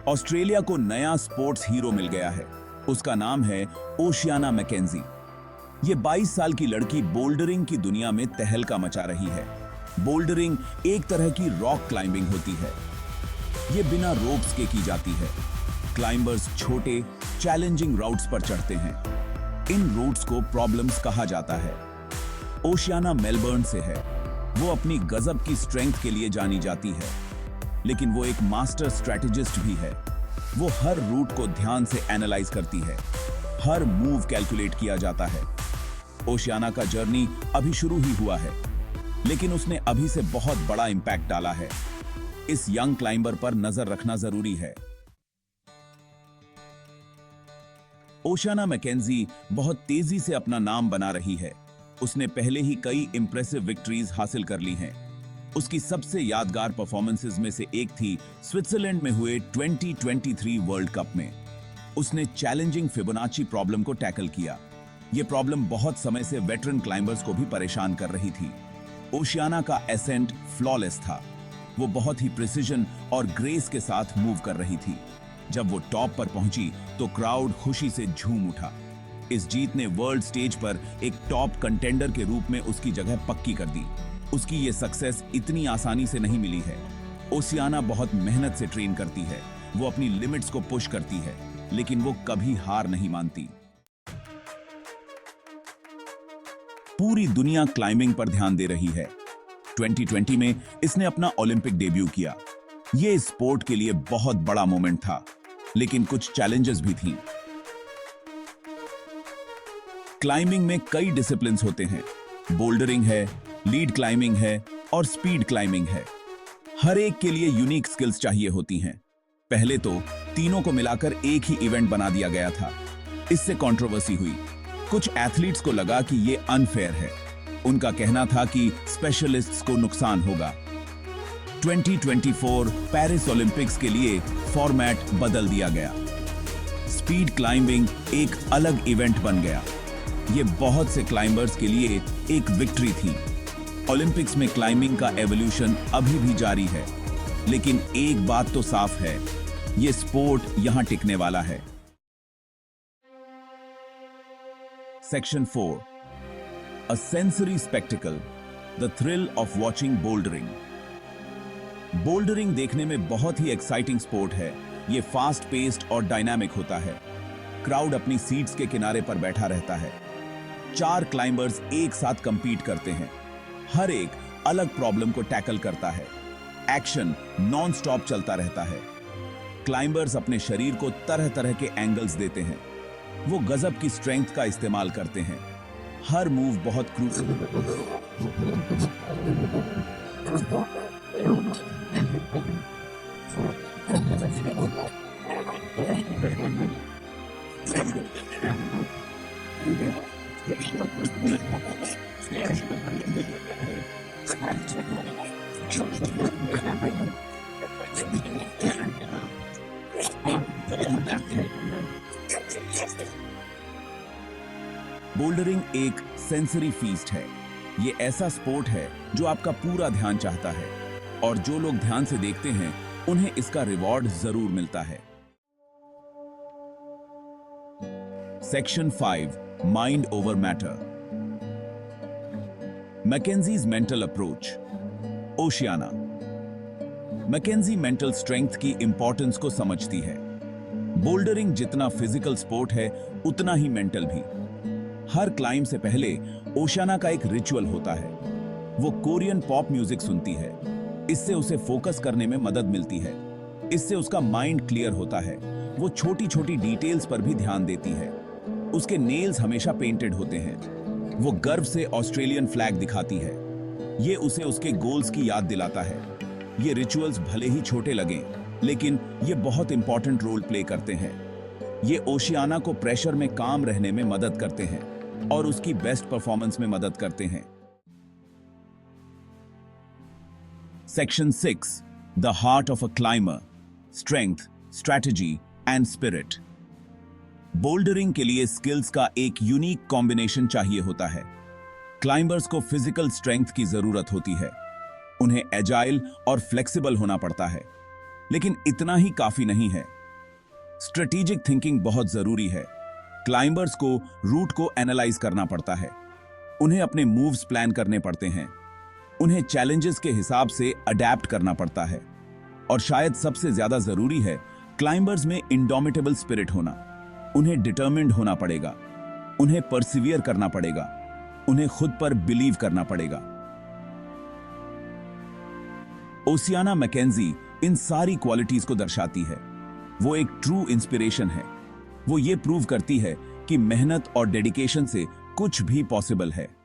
Australia को नया sports hero मिल गया है। उसका नाम है ओशियाना मैकेंजी। ये 22 साल की लड़की बोल्डरिंग की दुनिया में तहलका मचा रही है। बोल्डरिंग एक तरह की रॉक क्लाइंबिंग होती है। ये बिना रोप्स के की जाती है। क्लाइंबर्स छोटे चैलेंजिंग राउट्स पर चढ़ते हैं। इन रूट्स को प्रॉब्लम्स कहा जाता है। ओशियाना मेलबर्न से है। वो अपनी गजब की स्ट्रेंथ के लिए जानी जाती है, लेकिन वो एक मास्टर स्ट्रैटेजिस्ट भी है। वो हर रूट को ध्यान से एनालाइज करती है। हर मूव कैलकुलेट किया जाता है। ओशियाना का जर्नी अभी शुरू ही हुआ है, लेकिन उसने अभी से बहुत बड़ा इंपैक्ट डाला है। इस यंग क्लाइंबर पर नजर रखना जरूरी है। ओशियाना मैकेंजी बहुत तेजी से अपना नाम बना रही है। उसने पहले ही कई इंप्रेसिव विक्ट्रीज हासिल कर ली हैं। उसकी सबसे यादगार परफॉर्मेंसेस में से एक थी स्विट्जरलैंड में हुए 2023 वर्ल्ड कप में। उसने चैलेंजिंग फिबोनाची प्रॉब्लम को टैकल किया। यह प्रॉब्लम बहुत समय से वेटरन क्लाइंबर्स को भी परेशान कर रही थी। ओशियाना का एसेंट फ्लॉलेस था। वो बहुत ही प्रिसिजन और ग्रेस के साथ मूव कर रही थी। जब वो टॉप पर पहुंची तो क्राउड खुशी से झूम उठा। इस जीत ने वर्ल्ड स्टेज पर एक टॉप कंटेंडर के रूप में उसकी जगह पक्की कर दी। उसकी ये सक्सेस इतनी आसानी से नहीं मिली है। ओशियाना बहुत मेहनत से ट्रेन करती है। वो अपनी लिमिट्स को पुश करती है, लेकिन वो कभी हार नहीं मानती। पूरी दुनिया क्लाइंबिंग पर ध्यान दे रही है। 2020 में इसने अपना ओलंपिक डेब्यू किया। ये स्पोर्ट के लिए बहुत बड़ा मोमेंट था, लेकिन कुछ चैलेंजेस भी थीं। क्लाइंबिंग में कई डिसिप्लिन्स होते हैं। बोल्डरिंग है, लीड क्लाइंबिंग है और स्पीड क्लाइंबिंग है। हर एक के लिए यूनिक स्किल्स चाहिए होती हैं। पहले तो तीनों को मिलाकर एक ही इवेंट बना दिया गया था। इससे कंट्रोवर्सी हुई। कुछ एथलीट्स को लगा कि ये अनफेयर है। उनका कहना था कि स्पेशलिस्ट्स को नुकसान होगा। 2024 पेरिस ओलंपिक्स के लिए फॉर्मेट बदल दिया गया। स्पीड क्लाइंबिंग एक अलग इवेंट बन गया। ये बहुत से क्लाइंबर्स के लिए एक विक्ट्री थी। ओलंपिक्स में क्लाइंबिंग का एवोल्यूशन अभी भी जारी है, लेकिन एक बात तो साफ है, ये स्पोर्ट यहां टिकने वाला है। Section 4, a sensory spectacled, the thrill of watching bouldering. Bouldering देखने में बहुत ही एक्साइटिंग स्पोर्ट है। ये फास्ट पेस्ड और डायनामिक होता है। क्राउड अपनी सीट्स के किनारे पर बैठा रहता है। 4 क्लाइंबर्स एक साथ कंपीट करते हैं। हर एक अलग प्रॉब्लम को टैकल करता है। एक्शन नॉन स्टॉप चलता रहता है। क्लाइंबर्स अपने शरीर को तरह तरह के एंगल्स देते हैं। वो गजब की स्ट्रेंथ का इस्तेमाल करते हैं। हर मूव बहुत क्रूशियल। बोल्डरिंग एक सेंसरी फीस्ट है। ये ऐसा स्पोर्ट है जो आपका पूरा ध्यान चाहता है, और जो लोग ध्यान से देखते हैं उन्हें इसका रिवॉर्ड जरूर मिलता है। Section 5, mind over matter. McKenzie's mental approach. Oceana. McKenzie mental strength की इंपॉर्टेंस को समझती है। बोल्डरिंग जितना फिजिकल स्पोर्ट है, उतना ही मेंटल भी। हर क्लाइंब से पहले ओशियाना का एक रिचुअल होता है। वो कोरियन पॉप म्यूजिक सुनती है। इससे उसे फोकस करने में मदद मिलती है। इससे उसका माइंड क्लियर होता है। वो छोटी छोटी डिटेल्स पर भी ध्यान देती है। उसके नेल्स हमेशा पेंटेड होते हैं। वो गर्व से ऑस्ट्रेलियन फ्लैग दिखाती है। ये उसे उसके गोल्स की याद दिलाता है। ये रिचुअल्स भले ही छोटे लगें, लेकिन ये बहुत इंपॉर्टेंट रोल प्ले करते हैं। ये ओशियाना को प्रेशर में काम रहने में मदद करते हैं और उसकी बेस्ट परफॉर्मेंस में मदद करते हैं। Section 6, the heart of a climber, strength, strategy and spirit. Bouldering के लिए स्किल्स का एक यूनिक कॉम्बिनेशन चाहिए होता है। क्लाइंबर्स को फिजिकल स्ट्रेंथ की जरूरत होती है। उन्हें एजाइल और फ्लेक्सिबल होना पड़ता है। लेकिन इतना ही काफी नहीं है। स्ट्रेटेजिक थिंकिंग बहुत जरूरी है। क्लाइंबर्स को रूट को एनालाइज करना पड़ता है, उन्हें अपने मूव्स प्लान करने पड़ते हैं, उन्हें चैलेंजेस के हिसाब से अडेप्ट करना पड़ता है, और शायद सबसे ज्यादा जरूरी है क्लाइंबर्स में इंडोमिटेबल स्पिरिट होना। उन्हें डिटरमिन्ड होना पड़ेगा, उन्हें परसिवियर करना पड़ेगा, उन्हें खुद पर बिलीव करना पड़ेगा। ओसियाना मैकेंजी इन सारी क्वालिटीज को दर्शाती है। वो एक ट्रू इंस्पिरेशन है। वो ये प्रूव करती है कि मेहनत और डेडिकेशन से कुछ भी पॉसिबल है।